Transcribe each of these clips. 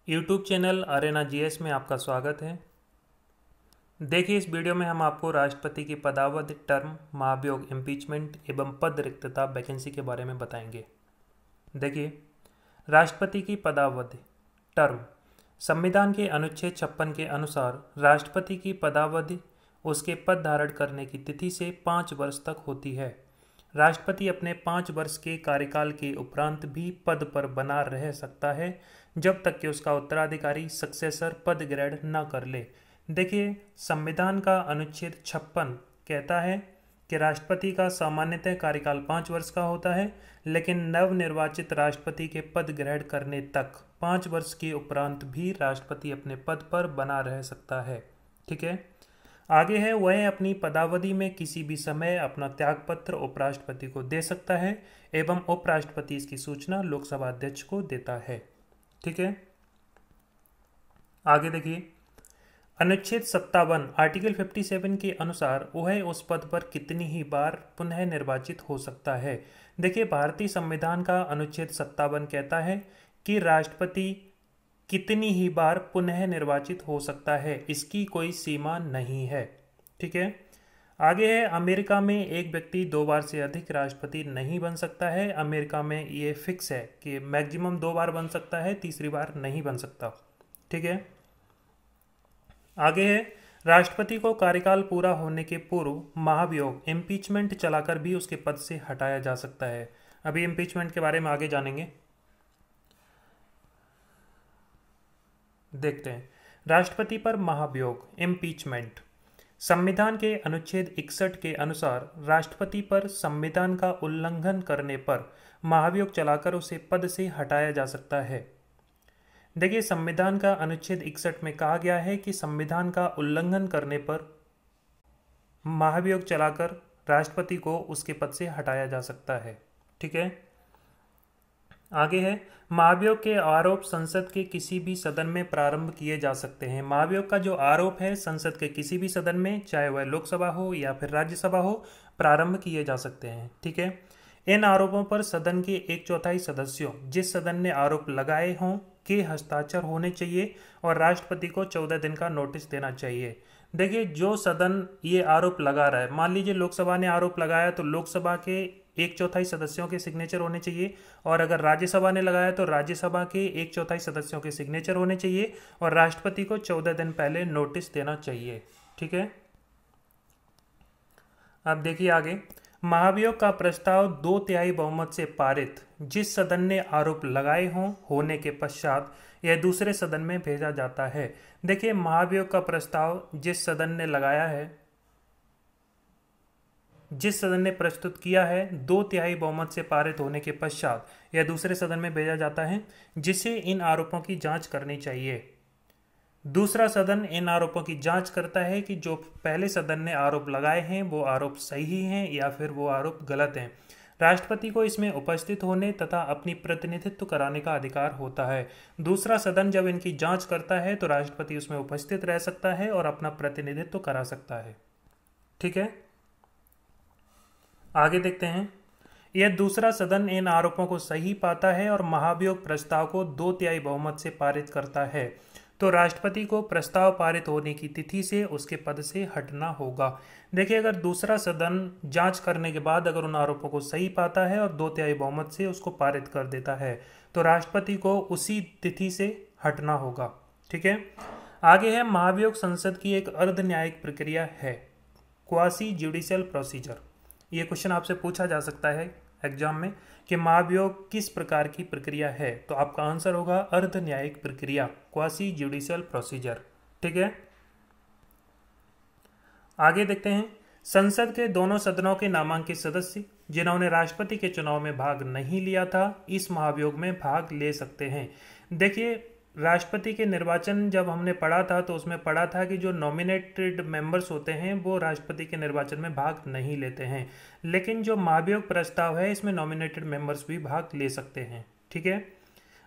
YouTube channel Arena GS में आपका स्वागत है। देखिए, इस वीडियो में हम आपको राष्ट्रपति की पदावधि, टर्म, महाभियोग, इम्पीचमेंट एवं पद रिक्तता वैकेंसी के बारे में बताएंगे। देखिए, राष्ट्रपति की पदावधि, टर्म, संविधान के अनुच्छेद 56 के अनुसार राष्ट्रपति की पदावधि उसके पद धारण करने की तिथि से 5 वर्ष तक होती है। राष्ट्रपति अपने 5 वर्ष के कार्यकाल के उपरांत भी पद पर बना रह सकता है जब तक कि उसका उत्तराधिकारी सक्सेसर पद ग्रहण न कर ले। देखिए, संविधान का अनुच्छेद 56 कहता है कि राष्ट्रपति का सामान्यतः कार्यकाल 5 वर्ष का होता है, लेकिन नवनिर्वाचित राष्ट्रपति के पद ग्रहण करने तक 5 वर्ष के उपरांत भी राष्ट्रपति अपने पद पर बना रह सकता है। ठीक है, आगे है, वह अपनी पदावधि में किसी भी समय अपना त्यागपत्र उपराष्ट्रपति को दे सकता है एवं उपराष्ट्रपति इसकी सूचना लोकसभा अध्यक्ष को देता है। ठीक है, आगे देखिए, अनुच्छेद 57 आर्टिकल 57 के अनुसार वह उस पद पर कितनी ही बार पुनः निर्वाचित हो सकता है। देखिए, भारतीय संविधान का अनुच्छेद 57 कहता है कि राष्ट्रपति कितनी ही बार पुनः निर्वाचित हो सकता है, इसकी कोई सीमा नहीं है। ठीक है, आगे है, अमेरिका में एक व्यक्ति 2 बार से अधिक राष्ट्रपति नहीं बन सकता है। अमेरिका में ये फिक्स है कि मैक्सिमम 2 बार बन सकता है, तीसरी बार नहीं बन सकता। ठीक है, आगे है, राष्ट्रपति को कार्यकाल पूरा होने के पूर्व महाभियोग, इम्पीचमेंट चलाकर भी उसके पद से हटाया जा सकता है। अभी इम्पीचमेंट के बारे में आगे जानेंगे। देखते हैं, राष्ट्रपति पर महाभियोग, इम्पीचमेंट। संविधान के अनुच्छेद 61 के अनुसार राष्ट्रपति पर संविधान का उल्लंघन करने पर महाभियोग चलाकर उसे पद से हटाया जा सकता है। देखिए, संविधान का अनुच्छेद 61 में कहा गया है कि संविधान का उल्लंघन करने पर महाभियोग चलाकर राष्ट्रपति को उसके पद से हटाया जा सकता है। ठीक है, आगे है, महाभियोग के आरोप संसद के किसी भी सदन में प्रारंभ किए जा सकते हैं। महाभियोग का जो आरोप है संसद के किसी भी सदन में, चाहे वह लोकसभा हो या फिर राज्यसभा हो, प्रारंभ किए जा सकते हैं। ठीक है, इन आरोपों पर सदन के 1/4 सदस्यों, जिस सदन ने आरोप लगाए हों, के हस्ताक्षर होने चाहिए और राष्ट्रपति को 14 दिन का नोटिस देना चाहिए। देखिए, जो सदन ये आरोप लगा रहा है, मान लीजिए लोकसभा ने आरोप लगाया तो लोकसभा के 1/4 सदस्यों के सिग्नेचर होने चाहिए, और अगर राज्यसभा ने लगाया तो राज्यसभा के 1/4 सदस्यों के सिग्नेचर होने चाहिए और राष्ट्रपति को 14 दिन पहले नोटिस देना चाहिए। ठीक है, अब देखिए आगे, महाभियोग का प्रस्ताव 2/3 बहुमत से पारित, जिस सदन ने आरोप लगाए हों, होने के पश्चात यह दूसरे सदन में भेजा जाता है। देखिए, महाभियोग का प्रस्ताव जिस सदन ने लगाया है, जिस सदन ने प्रस्तुत किया है, 2/3 बहुमत से पारित होने के पश्चात यह दूसरे सदन में भेजा जाता है, जिसे इन आरोपों की जांच करनी चाहिए। दूसरा सदन इन आरोपों की जांच करता है कि जो पहले सदन ने आरोप लगाए हैं वो आरोप सही हैं या फिर वो आरोप गलत हैं। राष्ट्रपति को इसमें उपस्थित होने तथा अपनी प्रतिनिधित्व कराने का अधिकार होता है। दूसरा सदन जब इनकी जांच करता है तो राष्ट्रपति उसमें उपस्थित रह सकता है और अपना प्रतिनिधित्व करा सकता है। ठीक है, आगे देखते हैं, यह दूसरा सदन इन आरोपों को सही पाता है और महाभियोग प्रस्ताव को 2/3 बहुमत से पारित करता है, तो राष्ट्रपति को प्रस्ताव पारित होने की तिथि से उसके पद से हटना होगा। देखिए, अगर दूसरा सदन जांच करने के बाद अगर उन आरोपों को सही पाता है और 2/3 बहुमत से उसको पारित कर देता है तो राष्ट्रपति को उसी तिथि से हटना होगा। ठीक है, आगे है, महाभियोग संसद की एक अर्ध न्यायिक प्रक्रिया है, क्वासी जुडिशियल प्रोसीजर। ये क्वेश्चन आपसे पूछा जा सकता है एग्जाम में कि महाभियोग किस प्रकार की प्रक्रिया है, तो आपका आंसर होगा अर्ध न्यायिक प्रक्रिया, क्वासी जुडिशियल प्रोसीजर। ठीक है, आगे देखते हैं, संसद के दोनों सदनों के नामांकित सदस्य जिन्होंने राष्ट्रपति के चुनाव में भाग नहीं लिया था, इस महाभियोग में भाग ले सकते हैं। देखिए, राष्ट्रपति के निर्वाचन जब हमने पढ़ा था तो उसमें पढ़ा था कि जो नॉमिनेटेड मेंबर्स होते हैं वो राष्ट्रपति के निर्वाचन में भाग नहीं लेते हैं, लेकिन जो महाभियोग प्रस्ताव है इसमें नॉमिनेटेड मेंबर्स भी भाग ले सकते हैं। ठीक है,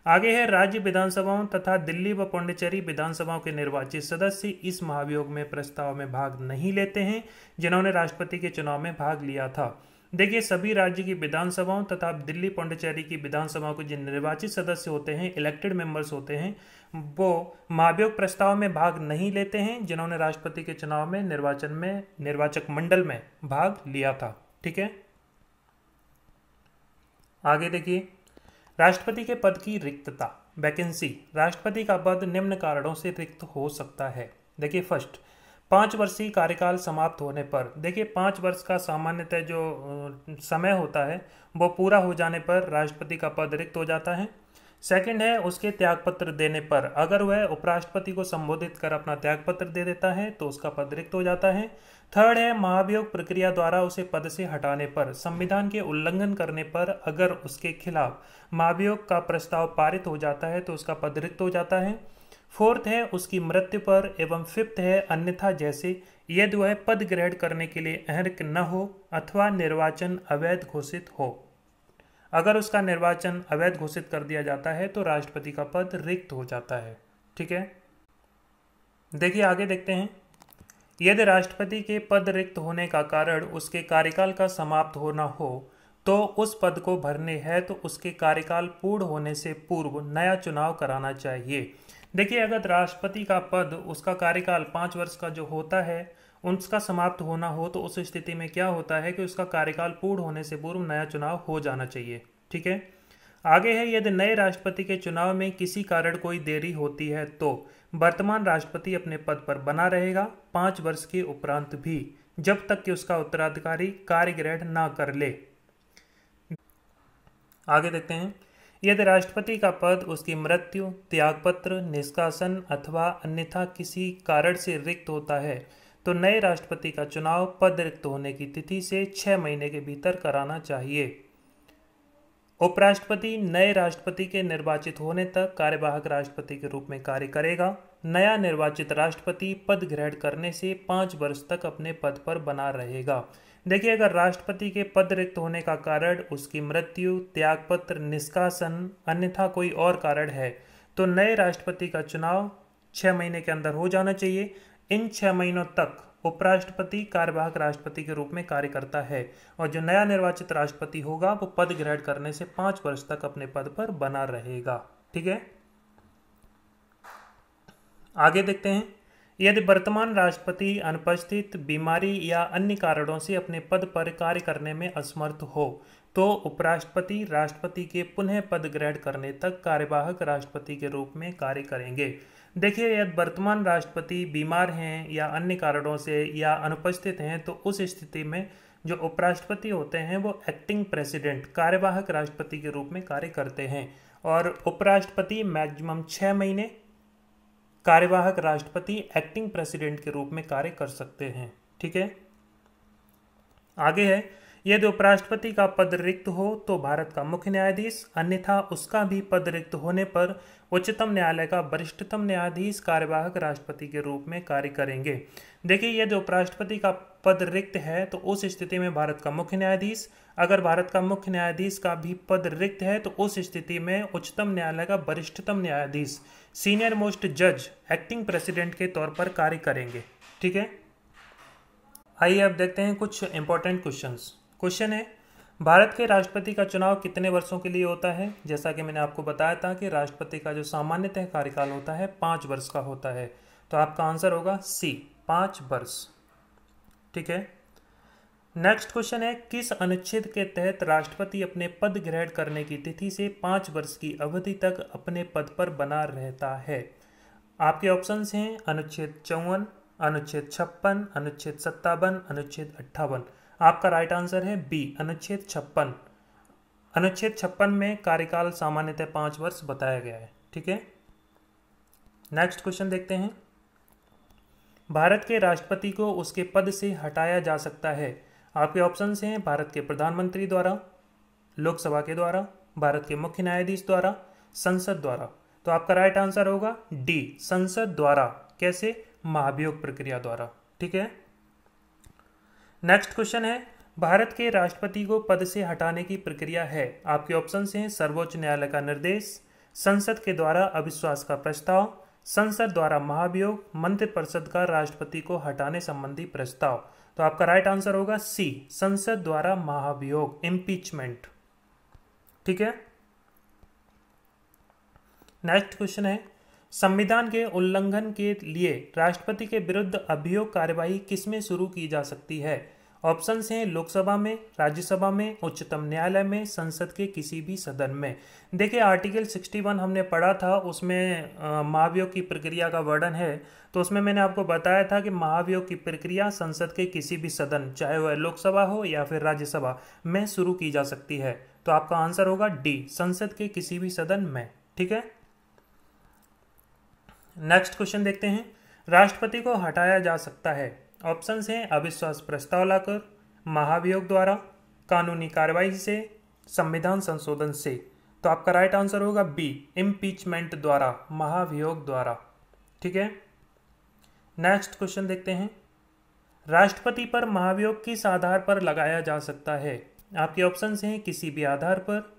आगे है, राज्य विधानसभाओं तथा दिल्ली व पुडुचेरी विधानसभाओं के निर्वाचित सदस्य इस महाभियोग में प्रस्ताव में भाग नहीं लेते हैं जिन्होंने राष्ट्रपति के चुनाव में भाग लिया था। देखिए, सभी राज्य की विधानसभाओं तथा दिल्ली पौंडीचेरी की विधानसभाओं के जिन निर्वाचित सदस्य होते हैं, इलेक्टेड मेंबर्स होते हैं, वो महाभियोग प्रस्ताव में भाग नहीं लेते हैं जिन्होंने राष्ट्रपति के चुनाव में निर्वाचक मंडल में भाग लिया था। ठीक है, आगे देखिए, राष्ट्रपति के पद की रिक्तता, वैकेंसी। राष्ट्रपति का पद निम्न कारणों से रिक्त हो सकता है। देखिए, फर्स्ट, 5 वर्षीय कार्यकाल समाप्त होने पर। देखिए, 5 वर्ष का सामान्यतः जो समय होता है वो पूरा हो जाने पर राष्ट्रपति का पद रिक्त हो जाता है। सेकंड है उसके त्यागपत्र देने पर, अगर वह उपराष्ट्रपति को संबोधित कर अपना त्यागपत्र दे देता है तो उसका पद रिक्त हो जाता है। थर्ड है महाभियोग प्रक्रिया द्वारा उसे पद से हटाने पर, संविधान के उल्लंघन करने पर अगर उसके खिलाफ महाभियोग का प्रस्ताव पारित हो जाता है तो उसका पद रिक्त हो जाता है। फोर्थ है उसकी मृत्यु पर, एवं फिफ्थ है अन्यथा, जैसे यदि वह पद ग्रहण करने के लिए अर्ह न हो अथवा निर्वाचन अवैध घोषित हो। अगर उसका निर्वाचन अवैध घोषित कर दिया जाता है तो राष्ट्रपति का पद रिक्त हो जाता है। ठीक है, देखिए आगे देखते हैं। यदि राष्ट्रपति के पद रिक्त होने का कारण उसके कार्यकाल का समाप्त होना हो तो उस पद को भरने है तो उसके कार्यकाल पूर्ण होने से पूर्व नया चुनाव कराना चाहिए। देखिए, अगर राष्ट्रपति का पद, उसका कार्यकाल 5 वर्ष का जो होता है उसका समाप्त होना हो तो उस स्थिति में क्या होता है कि उसका कार्यकाल पूर्ण होने से पूर्व नया चुनाव हो जाना चाहिए। ठीक है, आगे है, यदि नए राष्ट्रपति के चुनाव में किसी कारण कोई देरी होती है तो वर्तमान राष्ट्रपति अपने पद पर बना रहेगा 5 वर्ष के उपरांत भी, जब तक कि उसका उत्तराधिकारी कार्य ग्रहण ना कर ले। आगे देखते हैं, यदि राष्ट्रपति का पद उसकी मृत्यु, त्यागपत्र, निष्कासन अथवा अन्यथा किसी कारण से रिक्त होता है तो नए राष्ट्रपति का चुनाव पद रिक्त होने की तिथि से 6 महीने के भीतर कराना चाहिए। उपराष्ट्रपति नए राष्ट्रपति के निर्वाचित होने तक कार्यवाहक राष्ट्रपति के रूप में कार्य करेगा। नया निर्वाचित राष्ट्रपति पद ग्रहण करने से 5 वर्ष तक अपने पद पर बना रहेगा। देखिए, अगर राष्ट्रपति के पद रिक्त होने का कारण उसकी मृत्यु, त्यागपत्र, निष्कासन, अन्यथा कोई और कारण है तो नए राष्ट्रपति का चुनाव 6 महीने के अंदर हो जाना चाहिए। इन 6 महीनों तक उपराष्ट्रपति कार्यवाहक राष्ट्रपति के रूप में कार्य करता है और जो नया निर्वाचित राष्ट्रपति होगा वो पद ग्रहण करने से 5 वर्ष तक अपने पद पर बना रहेगा। ठीक है, आगे देखते हैं, यदि वर्तमान राष्ट्रपति अनुपस्थित, बीमारी या अन्य कारणों से अपने पद पर कार्य करने में असमर्थ हो तो उपराष्ट्रपति राष्ट्रपति के पुनः पद ग्रहण करने तक कार्यवाहक राष्ट्रपति के रूप में कार्य करेंगे। देखिए, यदि वर्तमान राष्ट्रपति बीमार हैं या अन्य कारणों से या अनुपस्थित हैं तो उस स्थिति में जो उपराष्ट्रपति होते हैं वो एक्टिंग प्रेसिडेंट, कार्यवाहक राष्ट्रपति के रूप में कार्य करते हैं और उपराष्ट्रपति मैक्सिमम 6 महीने, कार्यवाहक राष्ट्रपति एक्टिंग प्रेसिडेंट के रूप में कार्य कर सकते हैं। ठीक है, आगे है, यदि उपराष्ट्रपति का पद रिक्त हो तो भारत का मुख्य न्यायाधीश, अन्यथा उसका भी पद रिक्त होने पर उच्चतम न्यायालय का वरिष्ठतम न्यायाधीश कार्यवाहक राष्ट्रपति के रूप में कार्य करेंगे। देखिए, यदि उपराष्ट्रपति का पद रिक्त है तो उस स्थिति में भारत का मुख्य न्यायाधीश, अगर भारत का मुख्य न्यायाधीश का भी पद रिक्त है तो उस स्थिति में उच्चतम न्यायालय का वरिष्ठतम न्यायाधीश, सीनियर मोस्ट जज, एक्टिंग प्रेसिडेंट के तौर पर कार्य करेंगे। ठीक है, आइए अब देखते हैं कुछ इंपॉर्टेंट क्वेश्चंस। क्वेश्चन है, भारत के राष्ट्रपति का चुनाव कितने वर्षों के लिए होता है? जैसा कि मैंने आपको बताया था कि राष्ट्रपति का जो सामान्यतः कार्यकाल होता है 5 वर्ष का होता है, तो आपका आंसर होगा सी, 5 वर्ष। ठीक है, नेक्स्ट क्वेश्चन है, किस अनुच्छेद के तहत राष्ट्रपति अपने पद ग्रहण करने की तिथि से 5 वर्ष की अवधि तक अपने पद पर बना रहता है? आपके ऑप्शंस हैं अनुच्छेद 54, अनुच्छेद 56, अनुच्छेद 57, अनुच्छेद 58। आपका राइट आंसर है बी, अनुच्छेद 56। अनुच्छेद 56 में कार्यकाल सामान्यतः 5 वर्ष बताया गया है। ठीक है, नेक्स्ट क्वेश्चन देखते हैं, भारत के राष्ट्रपति को उसके पद से हटाया जा सकता है? आपके ऑप्शंस हैं भारत के प्रधानमंत्री द्वारा, लोकसभा के द्वारा, भारत के मुख्य न्यायाधीश द्वारा, संसद द्वारा। तो आपका राइट आंसर होगा डी, संसद द्वारा। कैसे? महाभियोग प्रक्रिया द्वारा। ठीक है, नेक्स्ट क्वेश्चन है, भारत के राष्ट्रपति को पद से हटाने की प्रक्रिया है? आपके ऑप्शंस हैं सर्वोच्च न्यायालय का निर्देश, संसद के द्वारा अविश्वास का प्रस्ताव, संसद द्वारा महाभियोग, मंत्रिपरिषद का राष्ट्रपति को हटाने संबंधी प्रस्ताव। तो आपका राइट आंसर होगा सी, संसद द्वारा महाभियोग, इम्पीचमेंट। ठीक है, नेक्स्ट क्वेश्चन है, संविधान के उल्लंघन के लिए राष्ट्रपति के विरुद्ध अभियोग कार्यवाही किसमें शुरू की जा सकती है? ऑप्शंस हैं लोकसभा में, राज्यसभा में, उच्चतम न्यायालय में, संसद के किसी भी सदन में। देखिए आर्टिकल 61 हमने पढ़ा था, उसमें महाभियोग की प्रक्रिया का वर्णन है। तो उसमें मैंने आपको बताया था कि महाभियोग की प्रक्रिया संसद के किसी भी सदन, चाहे वह लोकसभा हो या फिर राज्यसभा में शुरू की जा सकती है। तो आपका आंसर होगा डी, संसद के किसी भी सदन में। ठीक है, नेक्स्ट क्वेश्चन देखते हैं, राष्ट्रपति को हटाया जा सकता है। ऑप्शंस हैं अविश्वास प्रस्ताव लाकर, महाभियोग द्वारा, कानूनी कार्रवाई से, संविधान संशोधन से। तो आपका राइट आंसर होगा बी, इम्पीचमेंट द्वारा, महाभियोग द्वारा। ठीक है, नेक्स्ट क्वेश्चन देखते हैं, राष्ट्रपति पर महाभियोग किस आधार पर लगाया जा सकता है? आपके ऑप्शंस हैं किसी भी आधार पर,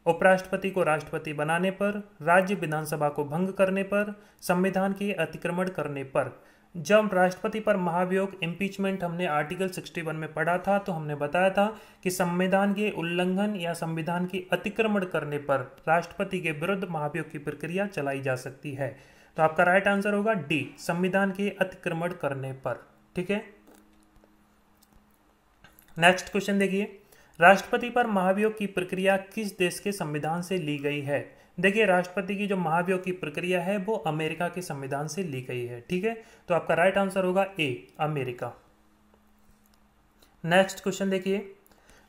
उपराष्ट्रपति को राष्ट्रपति बनाने पर, राज्य विधानसभा को भंग करने पर, संविधान के अतिक्रमण करने पर। जब राष्ट्रपति पर महाभियोग, इम्पीचमेंट हमने आर्टिकल 61 में पढ़ा था, तो हमने बताया था कि संविधान के उल्लंघन या संविधान के अतिक्रमण करने पर राष्ट्रपति के विरुद्ध महाभियोग की प्रक्रिया चलाई जा सकती है। तो आपका राइट आंसर होगा डी, संविधान के अतिक्रमण करने पर। ठीक है, नेक्स्ट क्वेश्चन देखिए, राष्ट्रपति पर महाभियोग की प्रक्रिया किस देश के संविधान से ली गई है? देखिए राष्ट्रपति की जो महाभियोग की प्रक्रिया है वो अमेरिका के संविधान से ली गई है। ठीक है, तो आपका राइट आंसर होगा ए, अमेरिका। नेक्स्ट क्वेश्चन देखिए,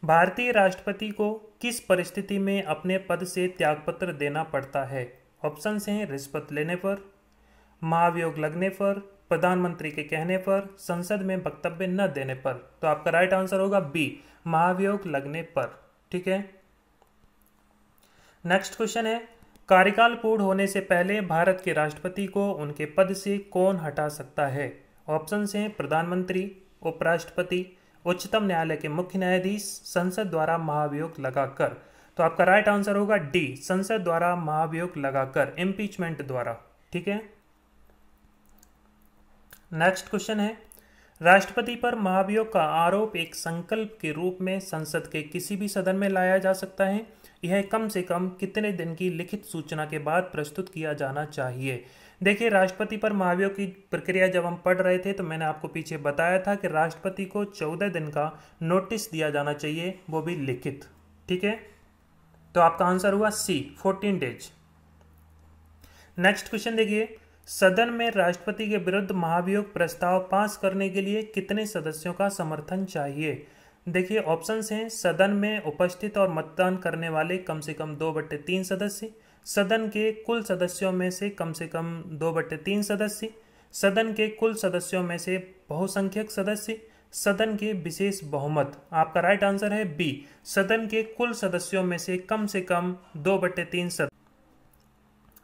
भारतीय राष्ट्रपति को किस परिस्थिति में अपने पद से त्यागपत्र देना पड़ता है? ऑप्शंस हैं रिश्वत लेने पर, महाभियोग लगने पर, प्रधानमंत्री के कहने पर, संसद में वक्तव्य न देने पर। तो आपका राइट आंसर होगा बी, महाभियोग लगने पर। ठीक है, नेक्स्ट क्वेश्चन है, कार्यकाल पूर्ण होने से पहले भारत के राष्ट्रपति को उनके पद से कौन हटा सकता है? ऑप्शंस हैं प्रधानमंत्री, उपराष्ट्रपति, उच्चतम न्यायालय के मुख्य न्यायाधीश, संसद द्वारा महाभियोग लगाकर। तो आपका राइट आंसर होगा डी, संसद द्वारा महाभियोग लगाकर, इम्पीचमेंट द्वारा। ठीक है, नेक्स्ट क्वेश्चन है, राष्ट्रपति पर महाभियोग का आरोप एक संकल्प के रूप में संसद के किसी भी सदन में लाया जा सकता है। यह कम से कम कितने दिन की लिखित सूचना के बाद प्रस्तुत किया जाना चाहिए? देखिए राष्ट्रपति पर महाभियोग की प्रक्रिया जब हम पढ़ रहे थे तो मैंने आपको पीछे बताया था कि राष्ट्रपति को 14 दिन का नोटिस दिया जाना चाहिए, वो भी लिखित। ठीक है, तो आपका आंसर हुआ सी, 14 डेज। नेक्स्ट क्वेश्चन देखिए, सदन में राष्ट्रपति के विरुद्ध महाभियोग प्रस्ताव पास करने के लिए कितने सदस्यों का समर्थन चाहिए? देखिए ऑप्शंस हैं सदन में उपस्थित और मतदान करने वाले कम से कम 2/3 सदस्य, सदन के कुल सदस्यों में से कम 2/3 सदस्य, सदन के कुल सदस्यों में से बहुसंख्यक सदस्य, सदन के विशेष बहुमत। आपका राइट आंसर है बी, सदन के कुल सदस्यों में से कम 2/3 सदस्य।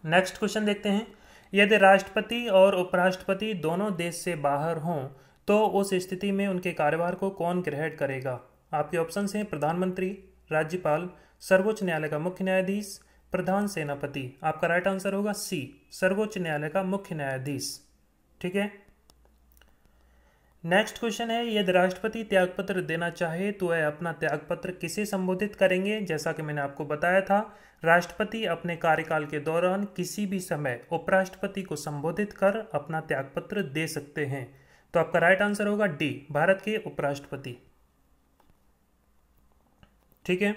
नेक्स्ट क्वेश्चन देखते हैं, यदि राष्ट्रपति और उपराष्ट्रपति दोनों देश से बाहर हों तो उस स्थिति में उनके कार्यभार को कौन ग्रहण करेगा? आपके ऑप्शंस हैं प्रधानमंत्री, राज्यपाल, सर्वोच्च न्यायालय का मुख्य न्यायाधीश, प्रधान सेनापति। आपका राइट आंसर होगा सी, सर्वोच्च न्यायालय का मुख्य न्यायाधीश। ठीक है, नेक्स्ट क्वेश्चन है, यदि राष्ट्रपति त्यागपत्र देना चाहे तो वह अपना त्यागपत्र किसे संबोधित करेंगे? जैसा कि मैंने आपको बताया था, राष्ट्रपति अपने कार्यकाल के दौरान किसी भी समय उपराष्ट्रपति को संबोधित कर अपना त्यागपत्र दे सकते हैं। तो आपका राइट आंसर होगा डी, भारत के उपराष्ट्रपति। ठीक है,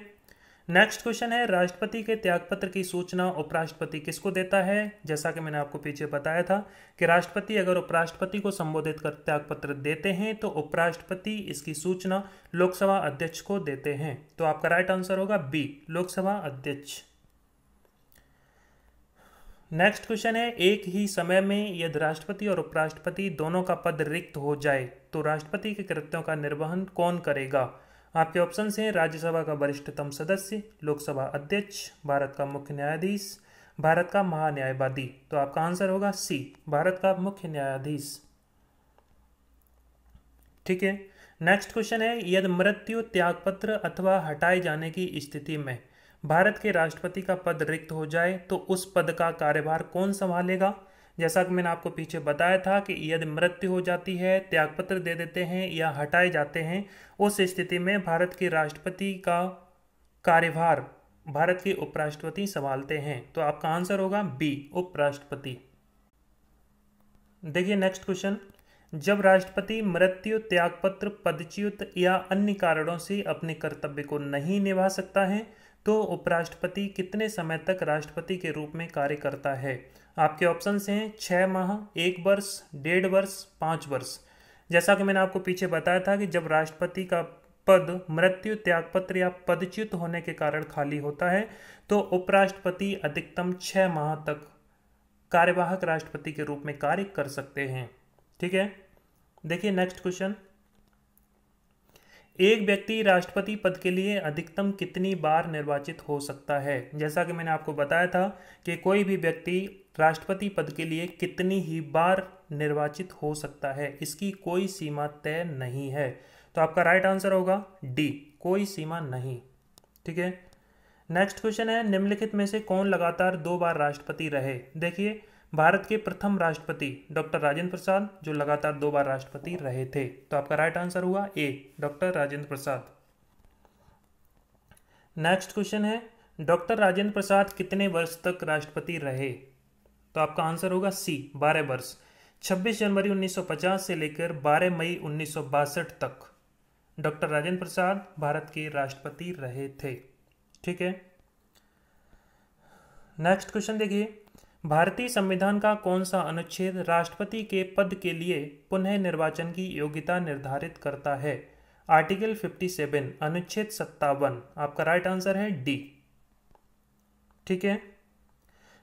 नेक्स्ट क्वेश्चन है, राष्ट्रपति के त्यागपत्र की सूचना उपराष्ट्रपति किसको देता है? जैसा कि मैंने आपको पीछे बताया था कि राष्ट्रपति अगर उपराष्ट्रपति को संबोधित कर त्यागपत्र देते हैं तो उपराष्ट्रपति इसकी सूचना लोकसभा अध्यक्ष को देते हैं। तो आपका राइट आंसर होगा बी, लोकसभा अध्यक्ष। नेक्स्ट क्वेश्चन है, एक ही समय में यदि राष्ट्रपति और उपराष्ट्रपति दोनों का पद रिक्त हो जाए तो राष्ट्रपति के कृत्यों का निर्वहन कौन करेगा? आपके ऑप्शंस हैं राज्यसभा का वरिष्ठतम सदस्य, लोकसभा अध्यक्ष, भारत का मुख्य न्यायाधीश, भारत का महान्यायवादी। तो आपका आंसर होगा सी, भारत का मुख्य न्यायाधीश। ठीक है, नेक्स्ट क्वेश्चन है, यदि मृत्यु, त्यागपत्र अथवा हटाए जाने की स्थिति में भारत के राष्ट्रपति का पद रिक्त हो जाए तो उस पद का कार्यभार कौन संभालेगा? जैसा कि मैंने आपको पीछे बताया था कि यदि मृत्यु हो जाती है, त्यागपत्र दे देते हैं या हटाए जाते हैं, उस स्थिति में भारत के राष्ट्रपति का कार्यभार भारत के उपराष्ट्रपति संभालते हैं। तो आपका आंसर होगा बी, उपराष्ट्रपति। देखिए नेक्स्ट क्वेश्चन, जब राष्ट्रपति मृत्यु, त्यागपत्र, पदच्युत या अन्य कारणों से अपने कर्तव्य को नहीं निभा सकता है तो उपराष्ट्रपति कितने समय तक राष्ट्रपति के रूप में कार्य करता है? आपके ऑप्शंस हैं 6 माह, 1 वर्ष, 1.5 वर्ष, 5 वर्ष। जैसा कि मैंने आपको पीछे बताया था कि जब राष्ट्रपति का पद मृत्यु, त्यागपत्र या पदच्युत होने के कारण खाली होता है तो उपराष्ट्रपति अधिकतम 6 माह तक कार्यवाहक राष्ट्रपति के रूप में कार्य कर सकते हैं। ठीक है, देखिए नेक्स्ट क्वेश्चन, एक व्यक्ति राष्ट्रपति पद के लिए अधिकतम कितनी बार निर्वाचित हो सकता है? जैसा कि मैंने आपको बताया था कि कोई भी व्यक्ति राष्ट्रपति पद के लिए कितनी ही बार निर्वाचित हो सकता है, इसकी कोई सीमा तय नहीं है। तो आपका राइट आंसर होगा डी, कोई सीमा नहीं। ठीक है, नेक्स्ट क्वेश्चन है, निम्नलिखित में से कौन लगातार 2 बार राष्ट्रपति रहे? देखिए, भारत के प्रथम राष्ट्रपति डॉक्टर राजेंद्र प्रसाद जो लगातार 2 बार राष्ट्रपति रहे थे। तो आपका राइट आंसर हुआ ए, doctor Rajendra Prasad. Next question है, डॉक्टर राजेंद्र प्रसाद कितने वर्ष तक राष्ट्रपति रहे? तो आपका आंसर होगा सी, 12 वर्ष। 26 जनवरी 1950 से लेकर 12 मई 1962 तक डॉक्टर राजेंद्र प्रसाद भारत के राष्ट्रपति रहे थे। ठीक है, नेक्स्ट क्वेश्चन देखिए, भारतीय संविधान का कौन सा अनुच्छेद राष्ट्रपति के पद के लिए पुनः निर्वाचन की योग्यता निर्धारित करता है? आर्टिकल 57, अनुच्छेद 57। आपका राइट आंसर है डी। ठीक है,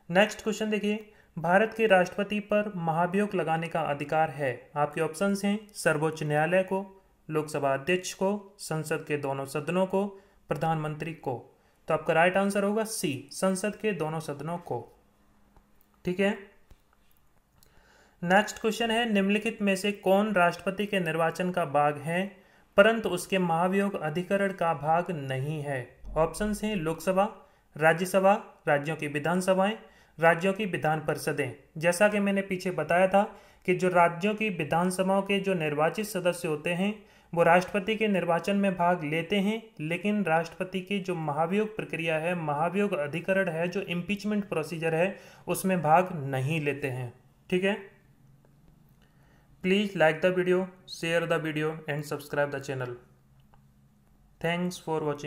नेक्स्ट क्वेश्चन देखिए, भारत के राष्ट्रपति पर महाभियोग लगाने का अधिकार है? आपके ऑप्शंस हैं सर्वोच्च न्यायालय को, लोकसभा अध्यक्ष को, संसद के दोनों सदनों को, प्रधानमंत्री को। तो आपका राइट आंसर होगा सी, संसद के दोनों सदनों को। ठीक है, नेक्स्ट क्वेश्चन है, निम्नलिखित में से कौन राष्ट्रपति के निर्वाचन का भाग है परंतु उसके महाभियोग अधिकरण का भाग नहीं है? ऑप्शंस हैं लोकसभा, राज्यसभा, राज्यों की विधानसभाएं, राज्यों की विधान परिषदें। जैसा कि मैंने पीछे बताया था कि जो राज्यों की विधानसभाओं के जो निर्वाचित सदस्य होते हैं वो राष्ट्रपति के निर्वाचन में भाग लेते हैं, लेकिन राष्ट्रपति की जो महाभियोग प्रक्रिया है, महाभियोग अधिकरण है, जो इम्पीचमेंट प्रोसीजर है, उसमें भाग नहीं लेते हैं। ठीक है, please like the video, share the video and subscribe the channel. Thanks for watching.